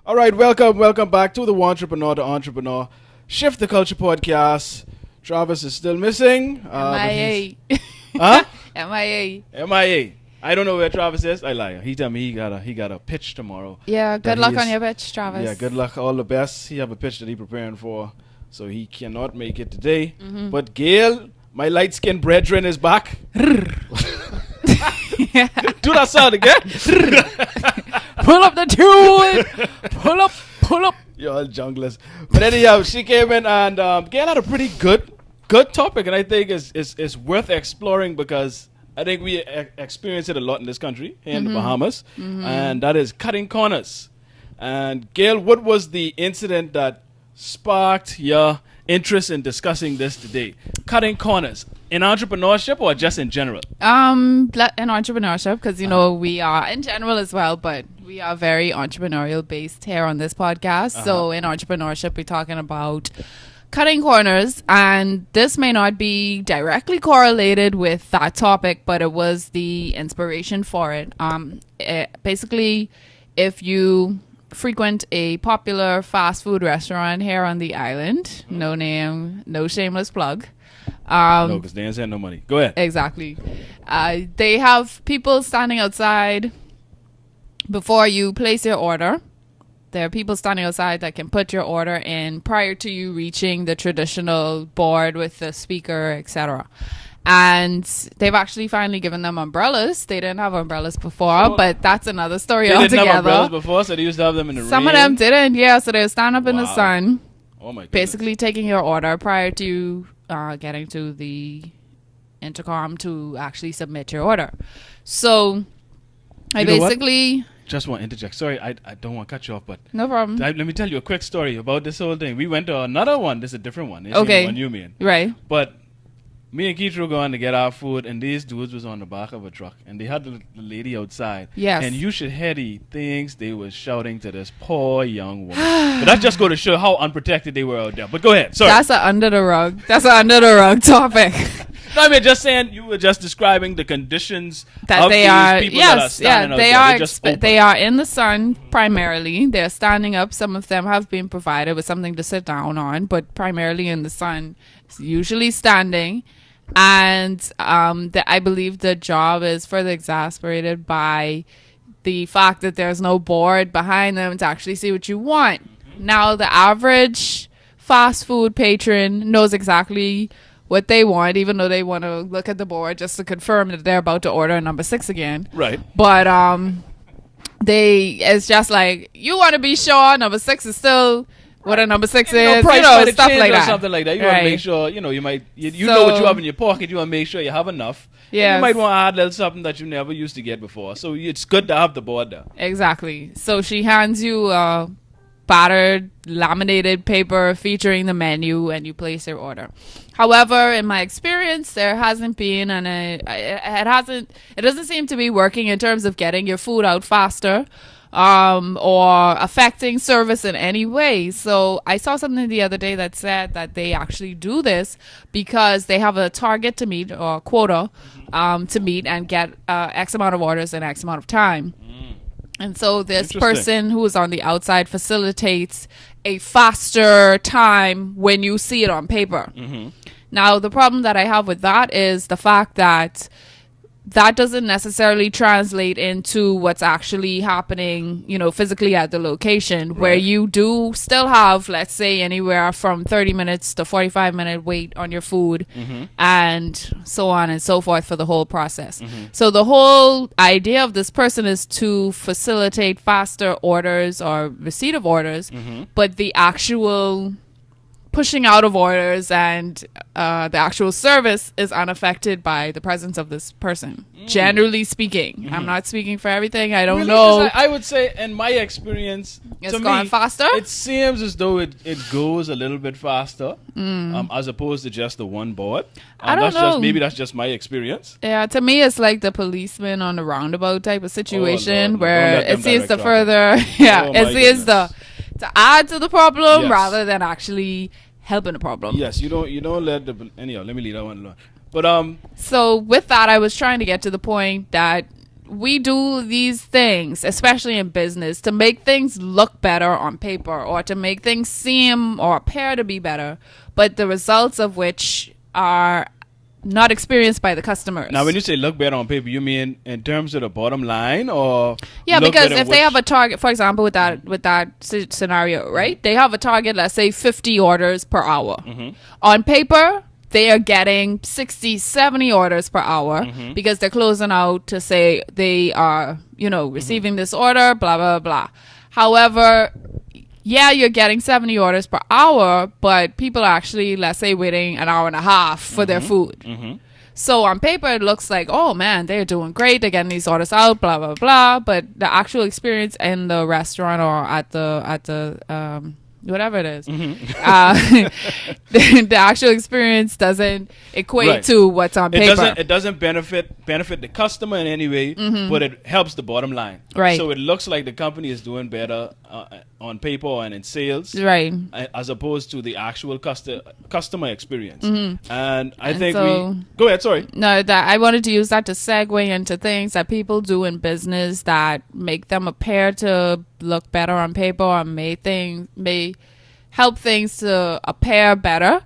All right, welcome back to the Entrepreneur to Entrepreneur Shift the Culture podcast. Travis is still missing. MIA. Huh? MIA. MIA. I don't know where Travis is. I lie. He tell me he got a pitch tomorrow. Yeah, good luck on your pitch, Travis. Yeah, good luck. All the best. He have a pitch that he preparing for, so he cannot make it today. Mm-hmm. But Gail, my light-skinned brethren, is back. Do that sound again. Pull up the tune. Pull up. You're all junglers. But anyhow, she came in and Gail had a pretty good topic, and I think is worth exploring because I think we experience it a lot in this country, here in the Bahamas, and that is cutting corners. And Gail, what was the incident that sparked your interest in discussing this today? Cutting corners in entrepreneurship or just in general? In entrepreneurship, because we are in general as well, but we are very entrepreneurial based here on this podcast. So in entrepreneurship, we're talking about cutting corners, and this may not be directly correlated with that topic, but it was the inspiration for it. Basically, if you frequent a popular fast food restaurant here on the island, no name, no shameless plug. No, because they ain't send no money. Go ahead. Exactly. They have people standing outside before you place your order. There are people standing outside that can put your order in prior to you reaching the traditional board with the speaker, etc. And they've actually finally given them umbrellas. They didn't have umbrellas before, but that's another story They altogether. didn't have umbrellas before, so they used to have them in the rain. Some of them didn't, yeah. So they would stand up in the sun, oh my goodness, basically taking your order prior to getting to the intercom to actually submit your order. So I basically... Just want to interject. Sorry, I don't want to cut you off, but no problem. Let me tell you a quick story about this whole thing. We went to another one. This is a different one. This Okay. is the one you mean. Right. But me and Keith were going to get our food, and these dudes was on the back of a truck, and they had the lady outside. Yes. And you should hear the things they were shouting to this poor young woman. But that's just going to show how unprotected they were out there. But go ahead. Sorry. That's an under the rug. That's an under the rug topic. No, I mean, just saying, you were just describing the conditions that of they these are. people Yes, that are standing out they there. are. They're just open. They are in the sun primarily. They're standing up. Some of them have been provided with something to sit down on, but primarily in the sun, usually standing. And I believe the job is further exasperated by the fact that there's no board behind them to actually see what you want. Now, the average fast food patron knows exactly what they want, even though they want to look at the board just to confirm that they're about to order number 6 again. Right. But it's just like, you want to be sure number 6 is still what a number 6 is, price might stuff change like or that. something like that. You want to make sure, you know what you have in your pocket. You want to make sure you have enough. Yeah. You might want to add a little something that you never used to get before. So it's good to have the board there. Exactly. So she hands you a battered laminated paper featuring the menu, and you place your order. However, in my experience, there hasn't been it doesn't seem to be working in terms of getting your food out faster, or affecting service in any way. So I saw something the other day that said that they actually do this because they have a target to meet, or a quota to meet, and get X amount of orders in X amount of time. And so this person who is on the outside facilitates a faster time when you see it on paper. Now, the problem that I have with that is the fact that that doesn't necessarily translate into what's actually happening, physically at the location, where you do still have, let's say, anywhere from 30 minutes to 45-minute wait on your food, and so on and so forth for the whole process. So the whole idea of this person is to facilitate faster orders or receipt of orders, but the actual pushing out of orders and the actual service is unaffected by the presence of this person. Generally speaking, I'm not speaking for everything. I don't know. I would say, in my experience, it's gone faster. It seems as though it goes a little bit faster, as opposed to just the one board. I don't know. Maybe that's just my experience. Yeah, to me, it's like the policeman on the roundabout type of situation where it seems to further, it seems to add to the problem rather than actually helping the problem. Yes, you don't let the anyhow. Let me leave that one alone. But so with that, I was trying to get to the point that we do these things, especially in business, to make things look better on paper or to make things seem or appear to be better, but the results of which are not experienced by the customers. Now, when you say look better on paper, you mean in terms of the bottom line, or yeah, look because better if they have a target, for example, with that scenario, right? They have a target, let's say 50 orders per hour. On paper, they are getting 60, 70 orders per hour because they're closing out to say they are, receiving this order, blah, blah, blah. However, yeah, you're getting 70 orders per hour, but people are actually, let's say, waiting an hour and a half for their food. So on paper, it looks like, oh man, they're doing great. They're getting these orders out, blah, blah, blah. But the actual experience in the restaurant or at the whatever it is, the actual experience doesn't equate to what's on paper. It doesn't benefit the customer in any way, but it helps the bottom line. Right. So it looks like the company is doing better on paper and in sales, right, as opposed to the actual customer experience. And I think so, go ahead. Sorry. No, that I wanted to use that to segue into things that people do in business that make them appear to look better on paper or may help things to appear better,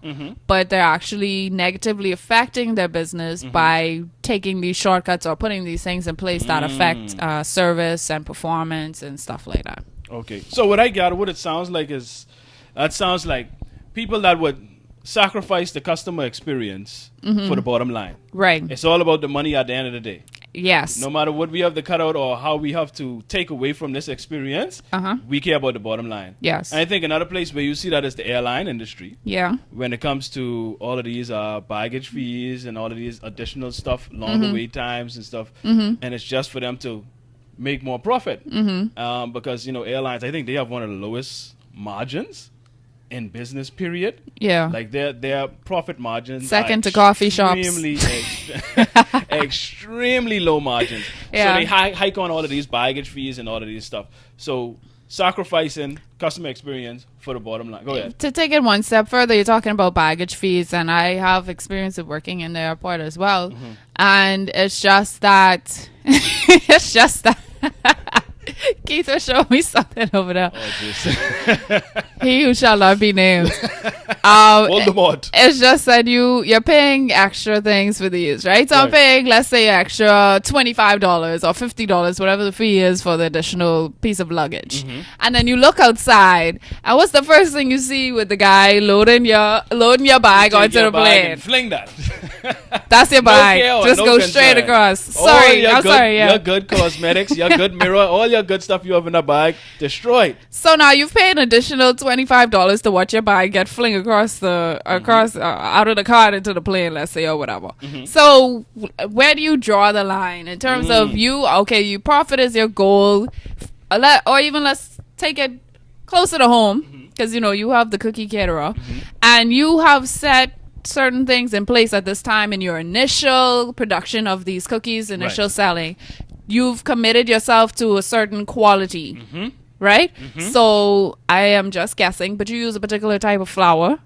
but they're actually negatively affecting their business by taking these shortcuts or putting these things in place that affect service and performance and stuff like that. Okay. So what it sounds like is, that sounds like people that would sacrifice the customer experience for the bottom line. Right. It's all about the money at the end of the day. Yes. No matter what we have to cut out or how we have to take away from this experience, we care about the bottom line. Yes. And I think another place where you see that is the airline industry. Yeah. When it comes to all of these baggage fees and all of these additional stuff, longer wait times and stuff, and it's just for them to make more profit. Because, airlines, I think they have one of the lowest margins in business, period. Yeah. Like their profit margins second to coffee shops. Extremely low margins. Yeah. So they hike on all of these baggage fees and all of these stuff. So sacrificing customer experience for the bottom line. Go ahead. To take it one step further, you're talking about baggage fees, and I have experience of working in the airport as well. And it's just that Keith was showing me something over there. Oh, he who shall not be named. Voldemort. It's just that you're paying extra things for these, right? So I'm paying, let's say, extra $25 or $50, whatever the fee is for the additional piece of luggage. And then you look outside, and what's the first thing you see with the guy loading your bag onto the plane? And fling that. That's your bag. Just go straight across. Sorry, I'm sorry. Yeah. Your good cosmetics, your good mirror, all your good stuff you have in the bag, destroyed. So now you've paid an additional $25 to watch your bag get fling across out of the car into the plane, let's say, or whatever. So where do you draw the line in terms of you profit is your goal, or even let's take it closer to home, because you have the cookie caterer, and you have set certain things in place at this time in your initial production of these cookies, initial selling. You've committed yourself to a certain quality, right? So I am just guessing, but you use a particular type of flour,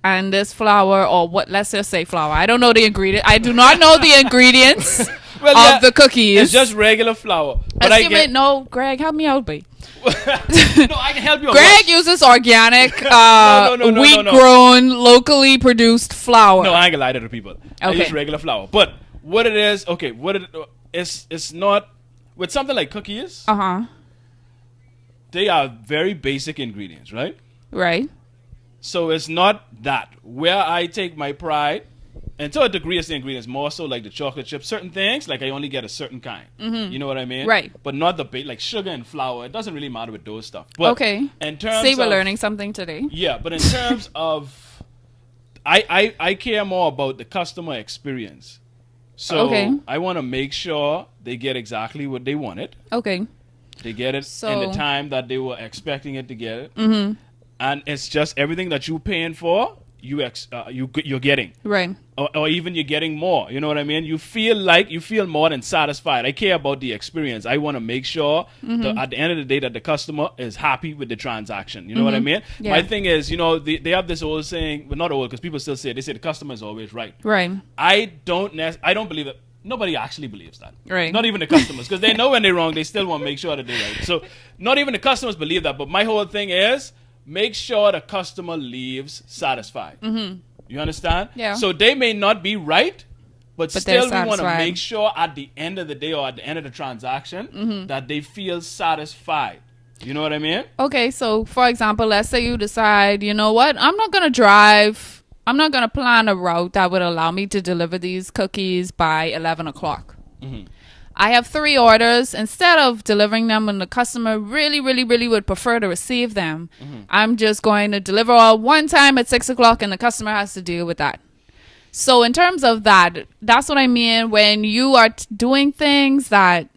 and this flour, or let's just say flour. I don't know the ingredient. I do not know the ingredients of the cookies. It's just regular flour. But no, Greg, help me out, babe. No, I can help you. Greg uses organic, wheat-grown, locally produced flour. No, I ain't gonna lie to the people. I use regular flour. But what it is, it's not, with something like cookies, they are very basic ingredients, right? Right. So it's not that. Where I take my pride, and to a degree it's the ingredients, more so like the chocolate chips, certain things, like I only get a certain kind. You know what I mean? Right. But not the like sugar and flour. It doesn't really matter with those stuff. But in terms we're learning something today. Yeah, but in terms of, I care more about the customer experience. So I want to make sure they get exactly what they wanted. Okay. They get it in the time that they were expecting it to get it. And it's just everything that you're paying for, you're getting. Right. Or even you're getting more. You know what I mean? You feel more than satisfied. I care about the experience. I want to make sure that at the end of the day that the customer is happy with the transaction. You know what I mean? Yeah. My thing is, they have this old saying, but not old, because people still say it. They say the customer is always right. Right. I don't believe it. nobody actually believes that. Right. Not even the customers, because they know when they're wrong. They still want to make sure that they're right. So not even the customers believe that. But my whole thing is make sure the customer leaves satisfied. You understand? Yeah. So they may not be right, but still we want to satisfied. make sure at the end of the day or at the end of the transaction that they feel satisfied. You know what I mean? Okay, so for example, let's say you decide, you know what, I'm not going to drive. I'm not going to plan a route that would allow me to deliver these cookies by 11 o'clock. I have 3 orders. Instead of delivering them when the customer really, really, really would prefer to receive them, I'm just going to deliver all one time at 6 o'clock and the customer has to deal with that. So in terms of that, that's what I mean when you are doing things that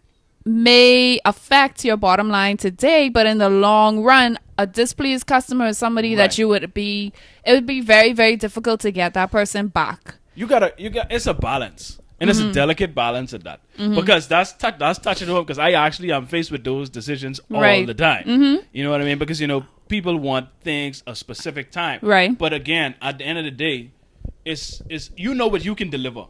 may affect your bottom line today, but in the long run, a displeased customer is somebody that it would be very, very difficult to get that person back. It's a balance. And it's a delicate balance at that. Because that's touching home, because I actually am faced with those decisions all the time. You know what I mean? Because, people want things a specific time. Right. But again, at the end of the day, it's you know what you can deliver.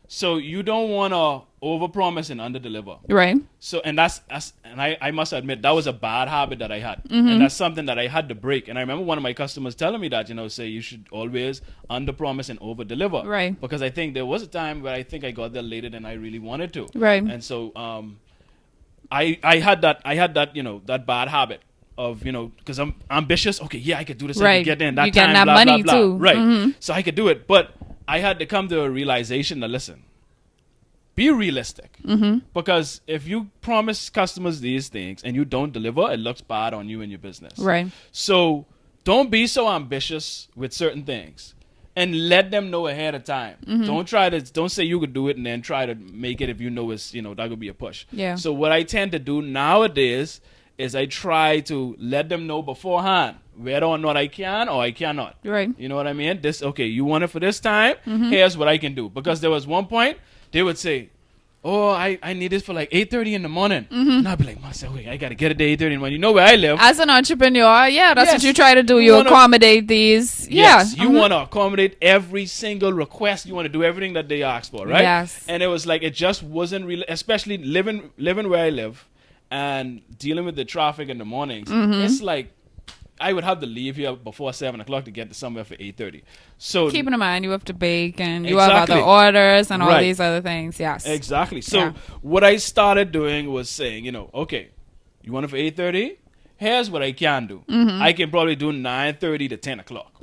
So you don't want to overpromise and underdeliver. Right. So and I must admit that was a bad habit that I had, and that's something that I had to break. And I remember one of my customers telling me that say you should always underpromise and overdeliver. Right. Because I think there was a time where I think I got there later than I really wanted to. Right. And so I had that that bad habit of because I'm ambitious. Okay, yeah, I could do this. Right. I could get there in that you time. Getting that blah, money blah, blah. too. Right. So I could do it, but I had to come to a realization that listen. Be realistic, because if you promise customers these things and you don't deliver, it looks bad on you and your business. Right. So don't be so ambitious with certain things, and let them know ahead of time. Don't say you could do it and then try to make it if it's that could be a push. Yeah. So what I tend to do nowadays is I try to let them know beforehand whether or not I can or I cannot. Right. You know what I mean? You want it for this time? Here's what I can do. Because there was one point they would say, oh, I need this for like 8:30 in the morning. And I'd be like, wait, I got to get it to 8:30 in the morning. You know where I live. As an entrepreneur, that's what Yes. you try to do. You You wanna- accommodate these. Yes, Yeah. you want to accommodate every single request. You want to do everything that they ask for, right? Yes. And it was like, it just wasn't really, especially living where I live and dealing with the traffic in the mornings. It's like, I would have to leave here before 7 o'clock to get to somewhere for 8:30. So Keeping in mind, you have to bake and you have other Exactly. orders and all Right. these other things. Yes. Exactly. So Yeah. what I started doing was saying, okay, you want it for 8:30? Here's what I can do. I can probably do 9:30 to 10 o'clock.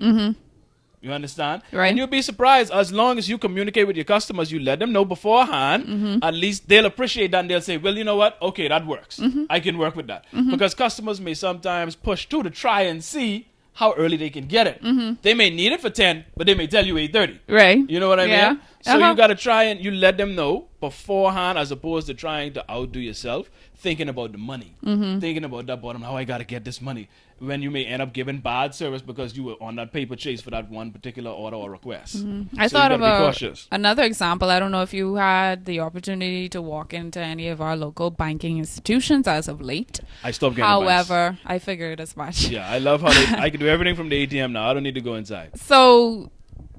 You understand? Right. And you'll be surprised, as long as you communicate with your customers, you let them know beforehand, at least they'll appreciate that and they'll say, well, you know what? Okay, that works. I can work with that. Because customers may sometimes push through to try and see how early they can get it. They may need it for 10, but they may tell you 8:30. Right. You know what I Yeah. mean? So you got to try and you let them know beforehand, as opposed to trying to outdo yourself, thinking about the money, thinking about that bottom, how I got to get this money, when you may end up giving bad service because you were on that paper chase for that one particular order or request. I So thought you of gotta be cautious. another example. I don't know if you had the opportunity to walk into any of our local banking institutions as of late. I stopped getting However, I figured as much. Yeah, I love how I can do everything from the ATM now. I don't need to go inside. So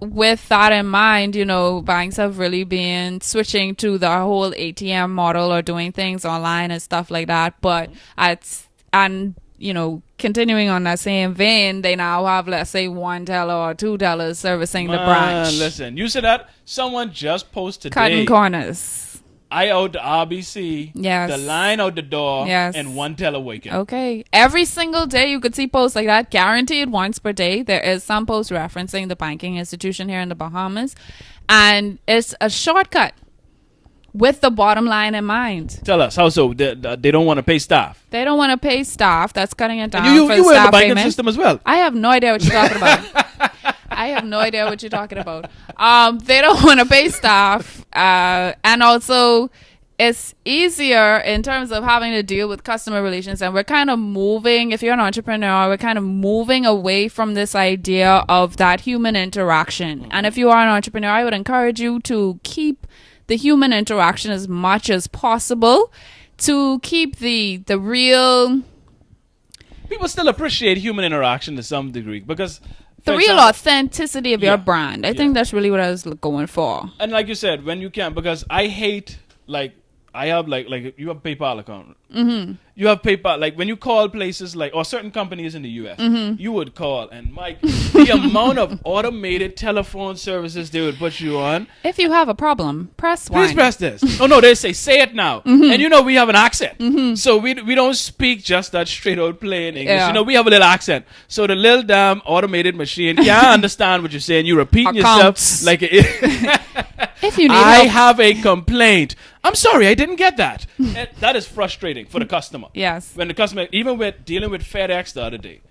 with that in mind, banks have really been switching to the whole ATM model or doing things online and stuff like that. But continuing on that same vein, they now have, let's say, $1 or $2 servicing the branch. Listen, you said that someone just posted Cutting today. corners. I out the RBC, Yes. the line out the door, Yes. and $1 waking. Okay. Every single day you could see posts like that, guaranteed once per day. There is some post referencing the banking institution here in the Bahamas. And it's a shortcut with the bottom line in mind. Tell us, how so? They don't want to pay staff. They don't want to pay staff. That's cutting it down And you for were in the staff banking payment. system as well. I have no idea what you're talking about. I have no idea what you're talking about. They don't want to pay staff. And also, it's easier in terms of having to deal with customer relations. And we're kind of moving, if you're an entrepreneur, we're kind of moving away from this idea of that human interaction. And if you are an entrepreneur, I would encourage you to keep the human interaction as much as possible, to keep the real... People still appreciate human interaction to some degree because the real authenticity of your brand. I think that's really what I was going for. And like you said, when you can, because I hate, like, I have like you have a PayPal account. Mm-hmm. You have PayPal, like when you call places like, or certain companies in the US, you would call, and Mike, the amount of automated telephone services they would put you on. If you have a problem, press 1. Please press this. Oh no, they say it now. Mm-hmm. And you know we have an accent. Mm-hmm. So we don't speak just that straight out plain English. Yeah. You know, we have a little accent. So the little damn automated machine can't understand what you're saying. You repeat yourself like if you need help. Have a complaint. I'm sorry, I didn't get that. That is frustrating for the customer. Yes. When the customer, even with dealing with FedEx the other day,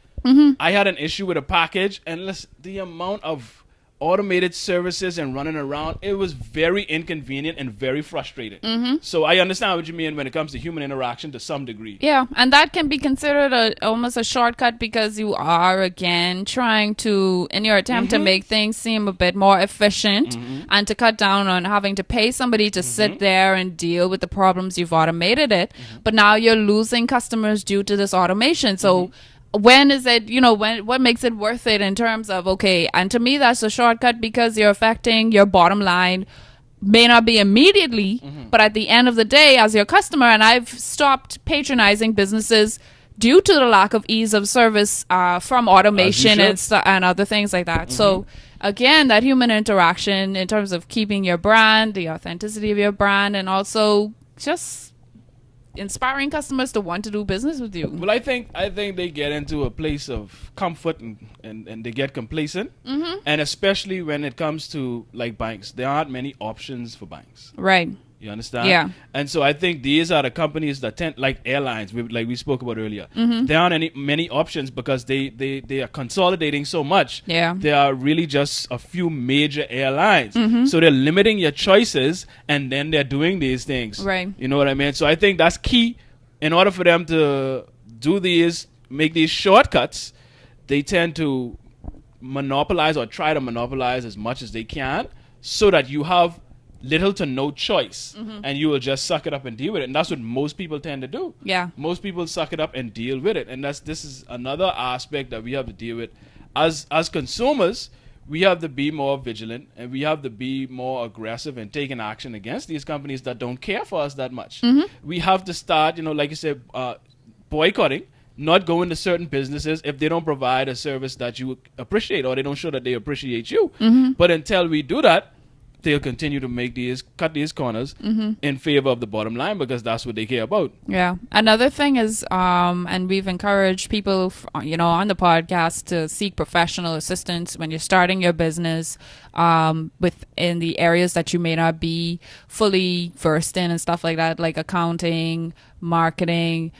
I had an issue with a package, and the amount of automated services and running around, it was very inconvenient and very frustrating. So I understand what you mean when it comes to human interaction to some degree. Yeah, and that can be considered almost a shortcut, because you are, again, trying to, in your attempt to make things seem a bit more efficient and to cut down on having to pay somebody to sit there and deal with the problems. You've automated it, but now you're losing customers due to this automation. So when is it, what makes it worth it in terms of, okay, and to me that's a shortcut, because you're affecting your bottom line, may not be immediately, but at the end of the day, as your customer, and I've stopped patronizing businesses due to the lack of ease of service from automation and other things like that. So again, that human interaction in terms of keeping your brand, the authenticity of your brand, and also just inspiring customers to want to do business with you. Well, I think they get into a place of comfort and they get complacent, and especially when it comes to like banks, there aren't many options for banks. Right. You understand? Yeah. And so I think these are the companies that tend, like airlines, like we spoke about earlier. There aren't many options because they are consolidating so much. Yeah. There are really just a few major airlines. So they're limiting your choices, and then they're doing these things. Right. You know what I mean? So I think that's key. In order for them to make these shortcuts, they tend to monopolize or try to monopolize as much as they can, so that you have little to no choice, and you will just suck it up and deal with it. And that's what most people tend to do. Yeah. Most people suck it up and deal with it. And this is another aspect that we have to deal with. As consumers, we have to be more vigilant, and we have to be more aggressive in taking action against these companies that don't care for us that much. We have to start, like you said, boycotting, not going to certain businesses if they don't provide a service that you appreciate, or they don't show that they appreciate you. But until we do that, they'll continue to cut these corners in favor of the bottom line, because that's what they care about. Yeah. Another thing is, and we've encouraged people, on the podcast to seek professional assistance when you're starting your business, within the areas that you may not be fully versed in and stuff like that, like accounting, marketing,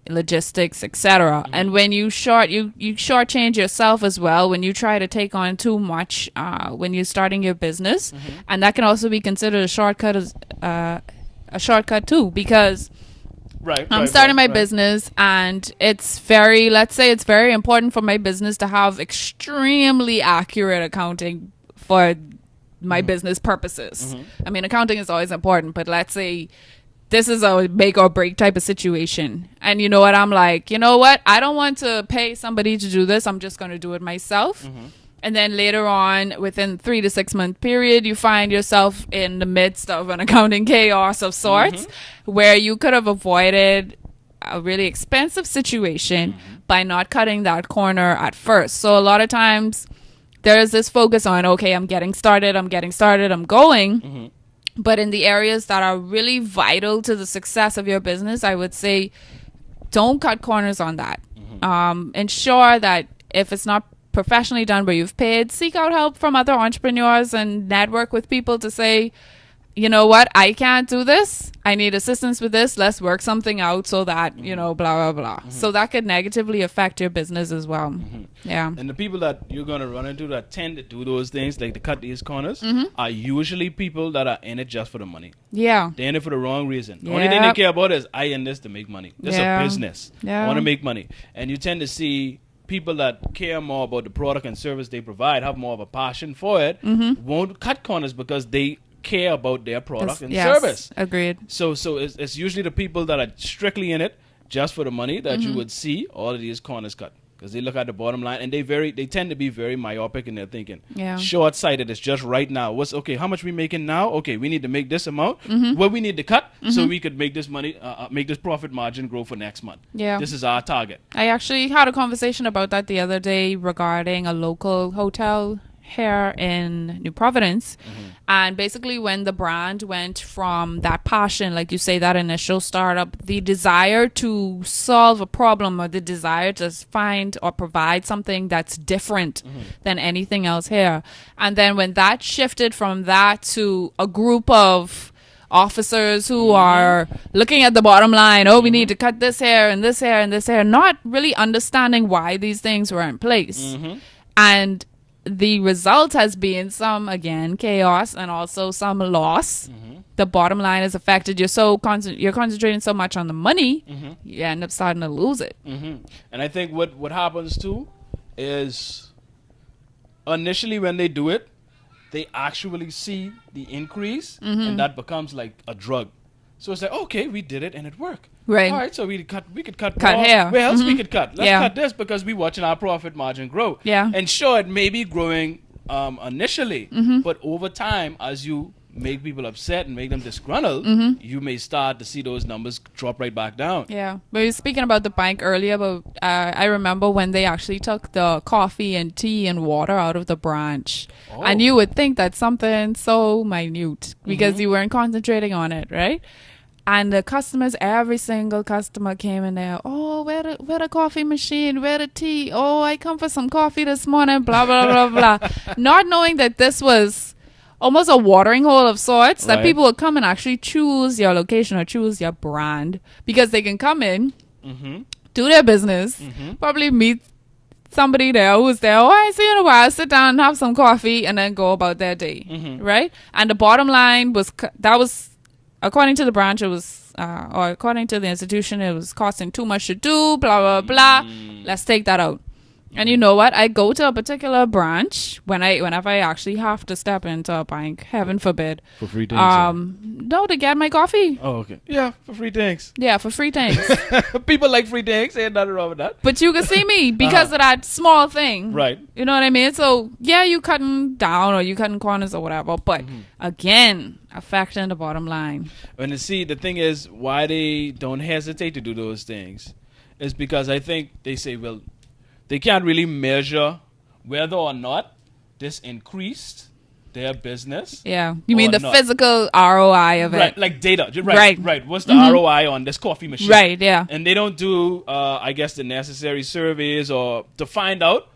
logistics, etc. And when you shortchange yourself as well when you try to take on too much when you're starting your business, and that can also be considered a shortcut too, because I'm starting my business, and it's very important for my business to have extremely accurate accounting for my business purposes. I mean, accounting is always important, but let's say this is a make or break type of situation. And you know what? I'm like, you know what? I don't want to pay somebody to do this. I'm just going to do it myself. And then later on, within 3 to 6 month period, you find yourself in the midst of an accounting chaos of sorts, where you could have avoided a really expensive situation by not cutting that corner at first. So a lot of times there is this focus on, okay, I'm getting started, I'm going. But in the areas that are really vital to the success of your business, I would say don't cut corners on that. Ensure that if it's not professionally done where you've paid, seek out help from other entrepreneurs and network with people to say, you know what, I can't do this. I need assistance with this. Let's work something out so that, blah, blah, blah. So that could negatively affect your business as well. Yeah. And the people that you're going to run into that tend to do those things, like to cut these corners, are usually people that are in it just for the money. Yeah. They're in it for the wrong reason. The only thing they care about is, I in this to make money. This is a business. I want to make money. And you tend to see people that care more about the product and service they provide, have more of a passion for it, won't cut corners because they care about their product and service. Agreed. So it's usually the people that are strictly in it just for the money that you would see all of these corners cut. because they look at the bottom line, and they tend to be very myopic in their thinking. Yeah. Short-sighted. It's just right now. How much we making now? Okay, we need to make this amount. What we need to cut so we could make this money, make this profit margin grow for next month. Yeah. This is our target. I actually had a conversation about that the other day regarding a local hotel here in New Providence. And basically when the brand went from that passion, like you say, that initial startup, the desire to solve a problem or the desire to find or provide something that's different than anything else here. And then when that shifted from that to a group of officers who are looking at the bottom line, we need to cut this here and this here and this here, not really understanding why these things were in place. And the result has been some, again, chaos and also some loss. The bottom line is affected. You're concentrating so much on the money, you end up starting to lose it. And I think what happens too is initially when they do it, they actually see the increase, and that becomes like a drug. So it's like, okay, we did it and it worked. Right. All right, so we could cut more. Here. Where else we could cut? Let's cut this because we're watching our profit margin grow. Yeah. And sure, it may be growing initially, but over time, as you make people upset and make them disgruntled, you may start to see those numbers drop right back down. Yeah. We were speaking about the bank earlier, but I remember when they actually took the coffee and tea and water out of the branch. And you would think that's something so minute because you weren't concentrating on it, right? And the customers, every single customer came in there. Where the coffee machine? Where the tea? I come for some coffee this morning. Blah, blah, blah, blah. Not knowing that this was almost a watering hole of sorts, that people would come and actually choose your location or choose your brand because they can come in, do their business, probably meet somebody there who's there. I see you in a while. Sit down and have some coffee and then go about their day, right? And the bottom line was according to the branch, it was, or according to the institution, it was costing too much to do, blah, blah, blah. Let's take that out. And you know what? I go to a particular branch whenever I actually have to step into a bank, heaven forbid. For free things? No, to get my coffee. Oh, okay. Yeah, for free things. Yeah, for free things. People like free things. Ain't nothing wrong with that. But you can see me because of that small thing. Right. You know what I mean? So, yeah, you cutting down or you cutting corners or whatever. But, again, affecting the bottom line. And see, the thing is, why they don't hesitate to do those things is because I think they say, well, they can't really measure whether or not this increased their business. Yeah. You mean the physical ROI of it? Right, like data. Right. What's the ROI on this coffee machine? Right, yeah. And they don't do, I guess, the necessary surveys or to find out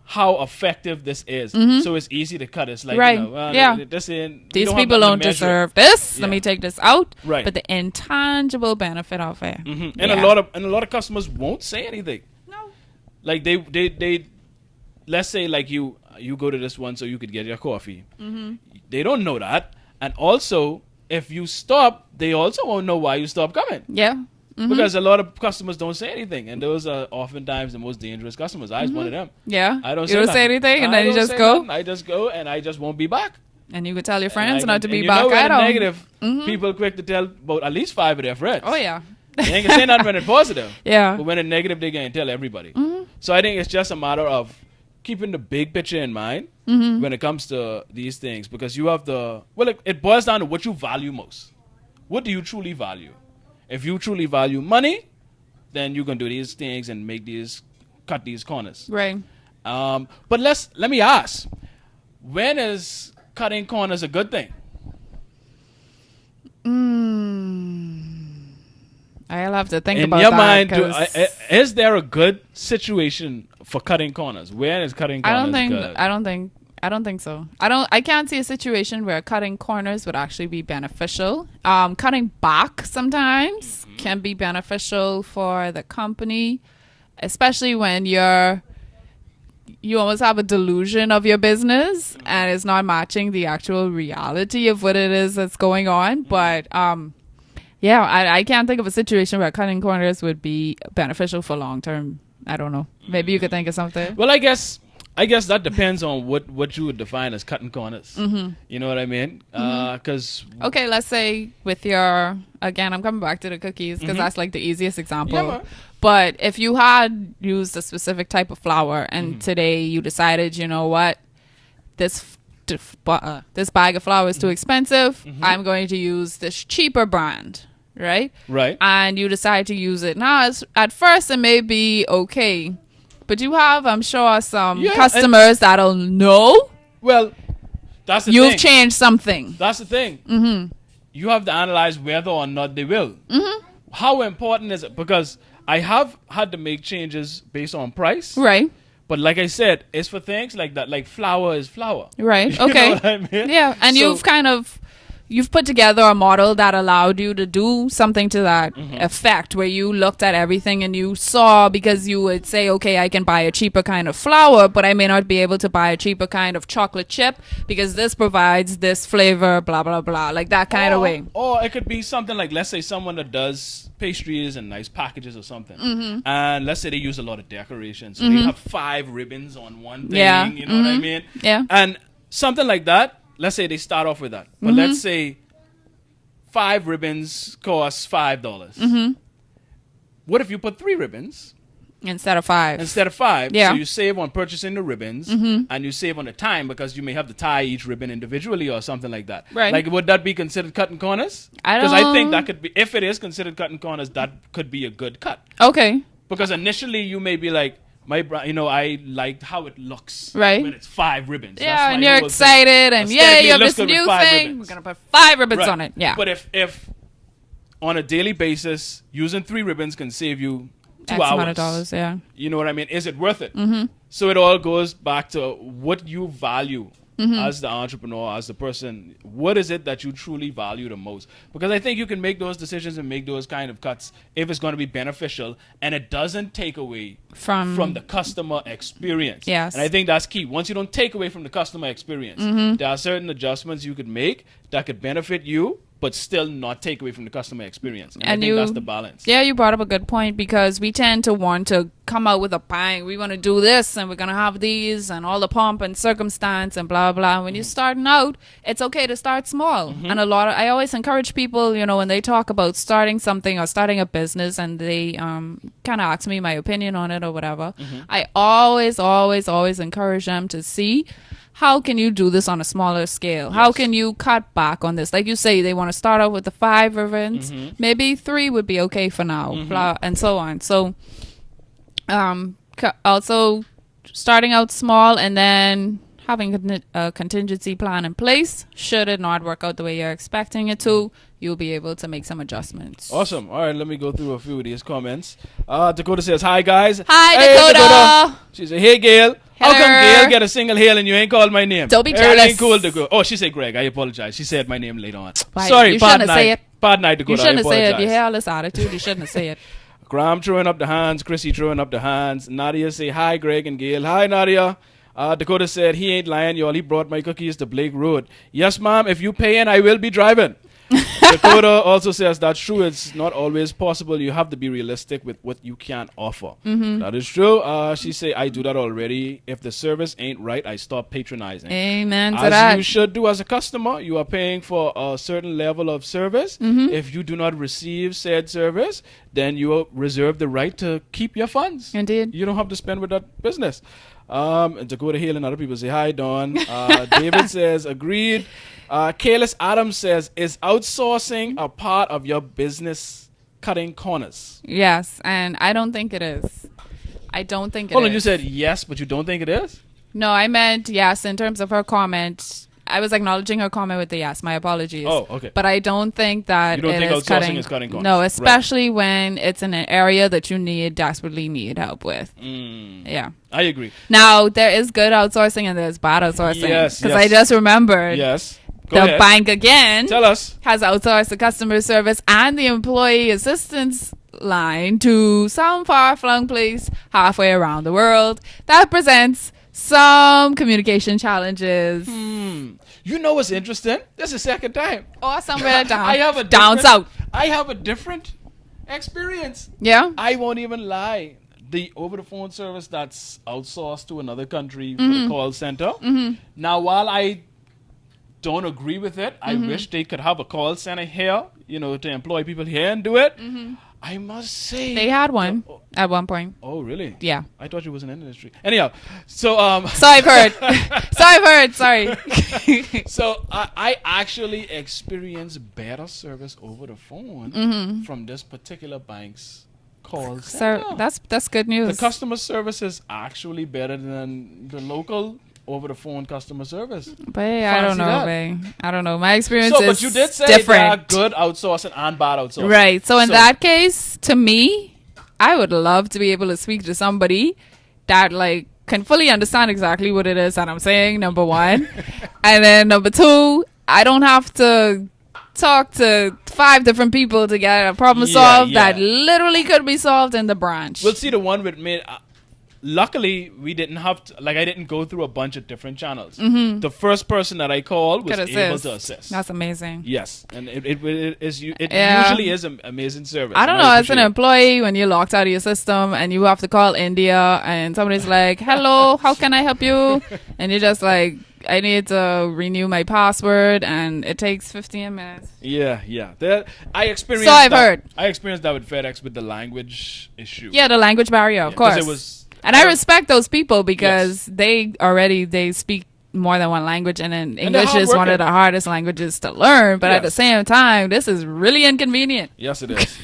how effective this is. So it's easy to cut. It's like, these people don't deserve this. Let me take this out. Right. But the intangible benefit of it. And a lot of customers won't say anything. Like they let's say like you go to this one so you could get your coffee. They don't know that. And also, if you stop, they also won't know why you stopped coming. Yeah. Because a lot of customers don't say anything. And those are oftentimes the most dangerous customers. I was one of them. Yeah. I don't say anything and then you just go? I just go and I just won't be back. And you could tell your friends not to be back at all. Negative, people quick to tell about at least 5 of their friends. Oh, yeah. They ain't gonna say nothing when it's positive. Yeah. But when it's negative, they gonna tell everybody. So I think it's just a matter of keeping the big picture in mind when it comes to these things, because you have it boils down to what you value most. What do you truly value? If you truly value money, then you can do these things and cut these corners. Right. But let me ask, when is cutting corners a good thing? I'll have to think in about your that. mind, is there a good situation for cutting corners? Where is cutting corners good? I don't think so. I can't see a situation where cutting corners would actually be beneficial. Cutting back sometimes can be beneficial for the company, especially when you almost have a delusion of your business and it's not matching the actual reality of what it is that's going on. But yeah, I can't think of a situation where cutting corners would be beneficial for long term. I don't know. Maybe you could think of something. Well, I guess I guess that depends on what you would define as cutting corners. You know what I mean? Because Okay, let's say with your, again, I'm coming back to the cookies because that's like the easiest example. Yeah, man. But if you had used a specific type of flour and today you decided, you know what, this bag of flour is too expensive, I'm going to use this cheaper brand, right? Right. And you decide to use it. Now, at first, it may be okay. But you have, I'm sure, some customers that'll know. Well, that's the You've thing. changed something. That's the thing. You have to analyze whether or not they will. How important is it? Because I have had to make changes based on price. Right. But like I said, it's for things like that. Like flour is flour. Right. You Okay. know what I mean? Yeah. And So- you've put together a model that allowed you to do something to that effect, where you looked at everything and you saw, because you would say, okay, I can buy a cheaper kind of flour, but I may not be able to buy a cheaper kind of chocolate chip because this provides this flavor, blah, blah, blah, like that kind of way. Or it could be something like, let's say someone that does pastries and nice packages or something. And let's say they use a lot of decorations. So they have 5 ribbons on one thing. Yeah. You know what I mean? Yeah. And something like that, let's say they start off with that. But let's say 5 ribbons cost $5. What if you put 3 ribbons Instead of 5. instead of 5? Yeah. So you save on purchasing the ribbons and you save on the time, because you may have to tie each ribbon individually or something like that. Right. Like, would that be considered cutting corners? I Because I think don't- that could be, if it is considered cutting corners, that could be a good cut. Okay. Because initially you may be like, I like how it looks Right. when it's 5 ribbons. Yeah, That's and my you're whole thing. excited, and Aesthetically, you it have looks this good with new 5 thing. ribbons. We're gonna put 5 ribbons Right. on it. Yeah. But if on a daily basis using 3 ribbons can save you 2 X hours, amount of dollars. Yeah. you know what I mean? Is it worth it? So it all goes back to what you value as the entrepreneur, as the person. What is it that you truly value the most? Because I think you can make those decisions and make those kind of cuts if it's going to be beneficial and it doesn't take away from the customer experience. Yes. And I think that's key. Once you don't take away from the customer experience, there are certain adjustments you could make that could benefit you, but still not take away from the customer experience. And I think that's the balance. Yeah, you brought up a good point, because we tend to want to come out with a bang. We want to do this, and we're going to have these, and all the pomp and circumstance and blah, blah. When you're starting out, it's okay to start small. And I always encourage people, when they talk about starting something or starting a business, and they kind of ask me my opinion on it or whatever, I always, always, always encourage them to see, how can you do this on a smaller scale? How can you cut back on this? Like you say, they want to start out with the 5 ribbons. Maybe 3 would be okay for now, blah, and so on. So, also starting out small and then having a contingency plan in place. Should it not work out the way you're expecting it to, you'll be able to make some adjustments. Awesome. All right, let me go through a few of these comments. Dakota says, hi, guys. Hi, Hey, Dakota. She said, hey, Gail. How come Hello. Gail get a single hail and you ain't called my name? Don't be Everything jealous. cool, Dakota. Oh, she said Greg. I apologize. She said my name later on. Why? Sorry, You pardon shouldn't say it. Pardon I, Dakota. You shouldn't I say it. apologize. You hear all this attitude. You shouldn't say it. Graham throwing up the hands. Chrissy throwing up the hands. Nadia say, hi, Greg and Gail. Hi, Nadia. Dakota said, he ain't lying, y'all. He brought my cookies to Blake Road. Yes, ma'am. If you paying, I will be driving. Dakota also says, that's true. It's not always possible. You have to be realistic with what you can offer. That is true. She say, I do that already. If the service ain't right, I stop patronizing. Amen to As that. you should do as a customer. You are paying for a certain level of service. If you do not receive said service, then you are reserved the right to keep your funds. Indeed. You don't have to spend with that business. And Dakota Hill and other people say, hi, Dawn. David says, agreed. Kaylis Adams says, is outsourcing a part of your business cutting corners? Yes, and I don't think it is. I don't think it is. Hold on, you said yes, but you don't think it is? No, I meant yes in terms of her comment. I was acknowledging her comment with the yes. My apologies. Oh, okay. But I don't think that You don't it think is outsourcing is cutting corners? No, Right. especially when it's in an area that you desperately need help with. Yeah. I agree. Now, there is good outsourcing and there's bad outsourcing. Yes, Because yes. I just remembered Yes. Go the ahead. bank again Tell us. has outsourced the customer service and the employee assistance line to some far-flung place halfway around the world. That presents some communication challenges. You know what's interesting? This is the second time. Or somewhere down, I have a down different- south. I have a different experience. Yeah? I won't even lie. the over-the-phone service that's outsourced to another country for the call center. Now, while I don't agree with it, I wish they could have a call center here, to employ people here and do it. I must say They had one at one point. Oh, really? Yeah. I thought you was in the industry. Anyhow, so So I've heard. Sorry. so I actually experienced better service over the phone from this particular bank's call center. So that's good news. The customer service is actually better than the local over-the-phone customer service. But hey, I don't Fancy know, that. babe. I don't know. My experience is But you did say different. there are good outsourcing and bad outsourcing. Right. So in that case, to me, I would love to be able to speak to somebody that can fully understand exactly what it is that I'm saying, number one. And then number two, I don't have to talk to 5 different people to get a problem solved that literally could be solved in the branch. We'll see the one with me. Luckily, we didn't have to, I didn't go through a bunch of different channels. The first person that I called was able to assist. That's amazing. Yes. And it usually is an amazing service. I don't know, as an employee, when you're locked out of your system and you have to call India and somebody's like, hello, how can I help you? And you're just like, I need to renew my password, and it takes 15 minutes. Yeah. I experienced So I've heard. I experienced that with FedEx with the language issue. Yeah, the language barrier, of course. It was... And I respect those people because they speak more than one language, and then English is one of the hardest languages to learn. But at the same time, this is really inconvenient. Yes, it is.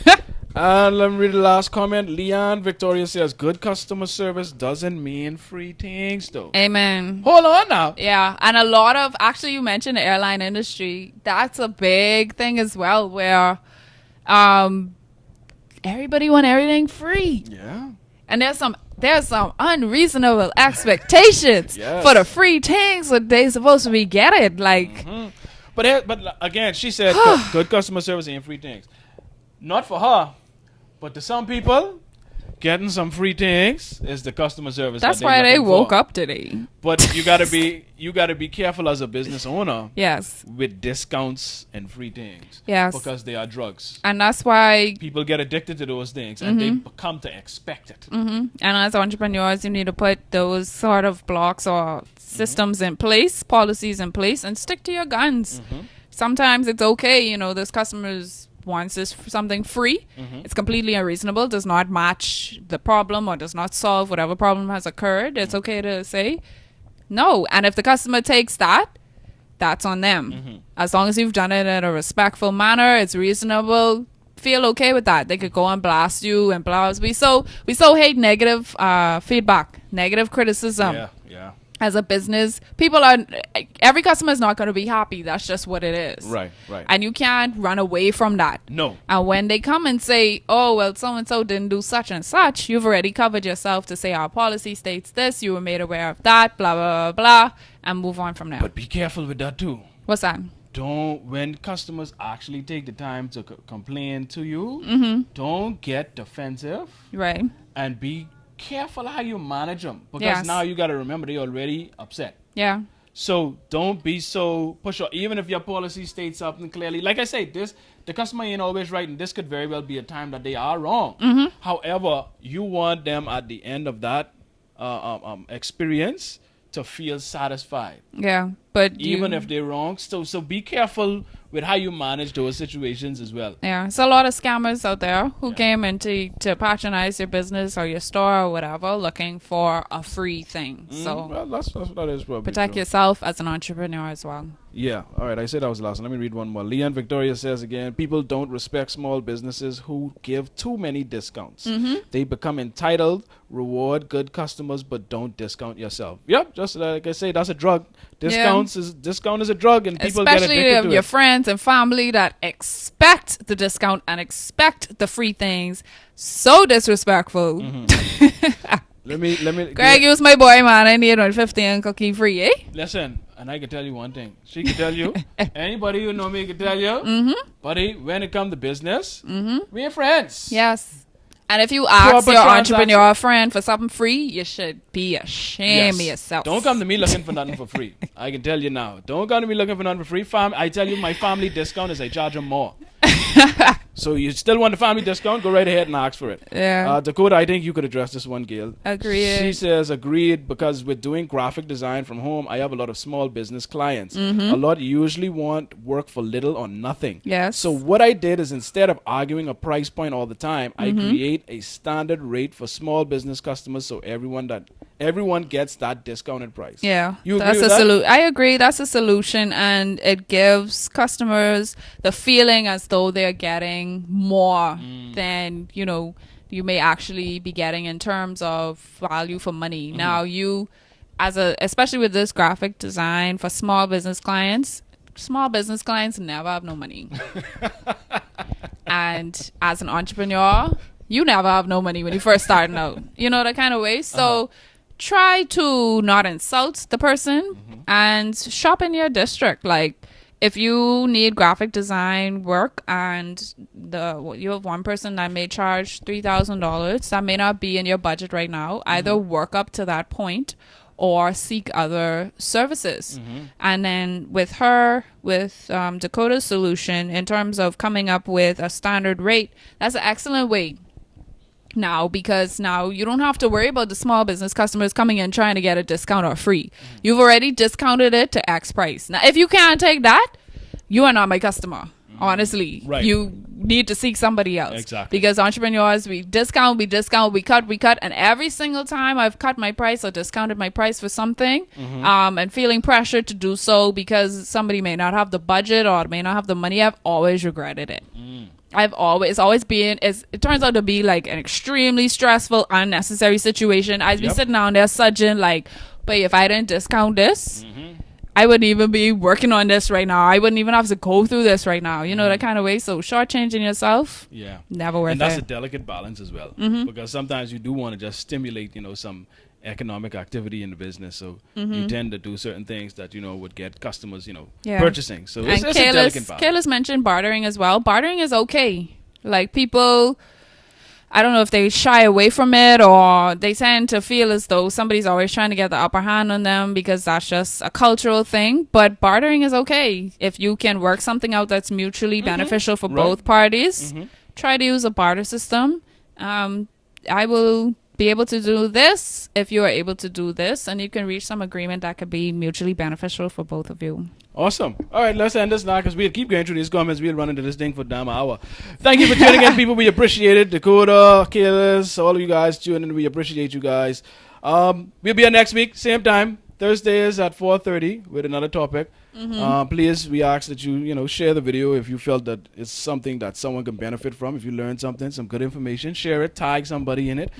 And let me read the last comment. Leon Victoria says, good customer service doesn't mean free things, though. Amen. Hold on now. Yeah, and a lot of, actually you mentioned the airline industry. That's a big thing as well, where everybody want everything free. Yeah. And there's some unreasonable expectations for the free things that they supposed to be getting. But again, she said good customer service ain't free things. Not for her, but to some people, getting some free things is the customer service. That's why they woke up today. But you gotta be careful as a business owner. Yes. With discounts and free things. Yes. Because they are drugs. And that's why people get addicted to those things and they come to expect it. And as entrepreneurs, you need to put those sort of blocks or systems in place, policies in place, and stick to your guns. Sometimes it's okay, those customers wants this something free. It's completely unreasonable, does not match the problem or does not solve whatever problem has occurred. It's okay to say no. And if the customer takes that, that's on them. As long as you've done it in a respectful manner, it's reasonable, feel okay with that. They could go and blast you and blah. We so hate negative feedback, negative criticism. Yeah. As a business, every customer is not going to be happy. That's just what it is. Right. And you can't run away from that. No. And when they come and say, oh, well, so-and-so didn't do such and such, you've already covered yourself to say our policy states this, you were made aware of that, blah, blah, blah, blah, and move on from there. But be careful with that too. What's that? When customers actually take the time to complain to you, don't get defensive. Right. And be careful how you manage them, because now you got to remember they're already upset. Yeah. So don't be so pushy. Even if your policy states something clearly, like I say, the customer ain't always right, and this could very well be a time that they are wrong. However, you want them at the end of that experience to feel satisfied. Yeah, but even if they're wrong, so be careful with how you manage those situations as well. Yeah, so a lot of scammers out there who came in to patronize your business or your store or whatever, looking for a free thing. So that is probably protect yourself as an entrepreneur as well. Yeah. All right. I said that was the last one. Let me read one more. Leon Victoria says again, people don't respect small businesses who give too many discounts. They become entitled, reward good customers, but don't discount yourself. Yep. Just like I say, that's a drug. Discount is a drug, and people get addicted to it. Especially your friends and family that expect the discount and expect the free things. So disrespectful. Let me. Greg, you was my boy, man. I need 150 cookie free, eh? Listen, and I can tell you one thing. She can tell you. Anybody who know me can tell you. Buddy, when it comes to business, we are friends. Yes. And if you ask your entrepreneur friend for something free, you should be ashamed of yourself. Don't come to me looking for nothing for free. I can tell you now. Don't come to me looking for nothing for free. I tell you, my family discount is I charge them more. So you still want the family discount? Go right ahead and ask for it. Yeah. Dakota, I think you could address this one, Gail. Agreed. She says, agreed, because with doing graphic design from home, I have a lot of small business clients. A lot usually want work for little or nothing. Yes. So what I did is, instead of arguing a price point all the time, I create a standard rate for small business customers, so everyone gets that discounted price. Yeah, You agree that's with a that? solution. I agree. That's a solution, and it gives customers the feeling as though they're getting more than you may actually be getting in terms of value for money. Now, especially with this graphic design for small business clients never have no money, and as an entrepreneur, you never have no money when you first starting out. That kind of way. So. Try to not insult the person and shop in your district. Like, if you need graphic design work and you have one person that may charge $3,000, that may not be in your budget right now. Either work up to that point or seek other services. And then with Dakota's solution, in terms of coming up with a standard rate, that's an excellent way. Now, because now you don't have to worry about the small business customers coming in trying to get a discount or free. You've already discounted it to X price. Now, if you can't take that, you are not my customer. Honestly, Right. You need to seek somebody else. Exactly. Because entrepreneurs, we discount, we cut, and every single time I've cut my price or discounted my price for something, and feeling pressure to do so because somebody may not have the budget or may not have the money, I've always regretted it. I've always been, it turns out to be like an extremely stressful, unnecessary situation. I'd be sitting down there sudging like, but if I didn't discount this, I wouldn't even be working on this right now. I wouldn't even have to go through this right now. That kind of way. So shortchanging yourself, never worth it. And that's a delicate balance as well. Because sometimes you do want to just stimulate, some economic activity in the business. So you tend to do certain things that, would get customers, purchasing. So it's a delicate balance. Kayla's mentioned bartering as well. Bartering is okay. Like, people, I don't know if they shy away from it or they tend to feel as though somebody's always trying to get the upper hand on them because that's just a cultural thing. But bartering is okay. If you can work something out that's mutually beneficial for both parties, try to use a barter system. I will be able to do this if you are able to do this, and you can reach some agreement that could be mutually beneficial for both of you. Awesome. All right, let's end this now because we'll keep going through these comments. We'll run into this thing for a damn hour. Thank you for tuning in, people. We appreciate it. Dakota, Kayla's, all of you guys tuning in. We appreciate you guys. We'll be here next week, same time. Thursdays at 4:30 with another topic. Please, we ask that you share the video if you felt that it's something that someone can benefit from. If you learned something, some good information, share it, tag somebody in it.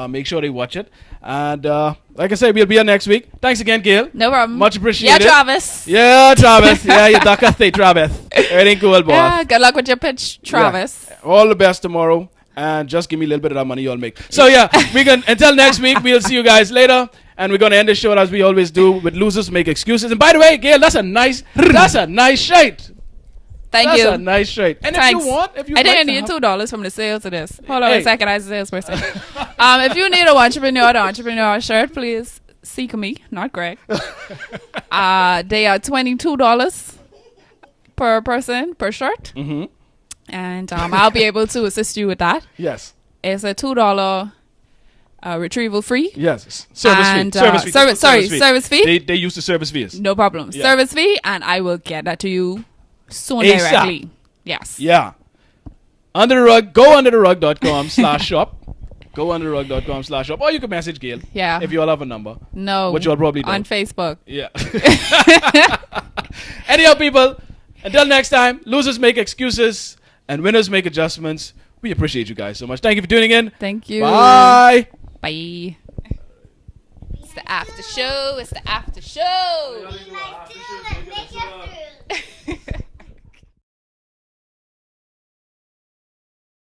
Make sure they watch it. And like I said, we'll be here next week. Thanks again, Gail. No problem. Much appreciated. Yeah, Travis. Yeah, Travis. Yeah, you duck us, Travis. Everything cool, boss. Yeah, good luck with your pitch, Travis. Yeah. All the best tomorrow. And just give me a little bit of that money you'll make. So yeah, until next week, we'll see you guys later. And we're gonna end the show as we always do with losers make excuses. And by the way, Gail, that's a nice shirt. Thank you. That's a nice shirt. And Thanks. if you I think I like need $2 from the sales of this. Hold on Hey. a second, I was a salesperson. If you need an entrepreneur shirt, please seek me, not Greg. They are $22 per person per shirt. And I'll be able to assist you with that. Yes. It's a $2 retrieval free. Yes. Service And, fee. service fee. They use the service fees. No problem. Yeah. Service fee, and I will get that to you soon ASAP. directly. Yes. Yeah. Under the rug. Go undertherug.com/shop. Go undertherug.com/shop. Or you can message Gail. Yeah. If you all have a number. No. Which you all probably don't. On Facebook. Yeah. Anyhow, people, until next time, losers make excuses and winners make adjustments. We appreciate you guys so much. Thank you for tuning in. Thank you. Bye. Bye. It's the after show. It's the after show. Make your food.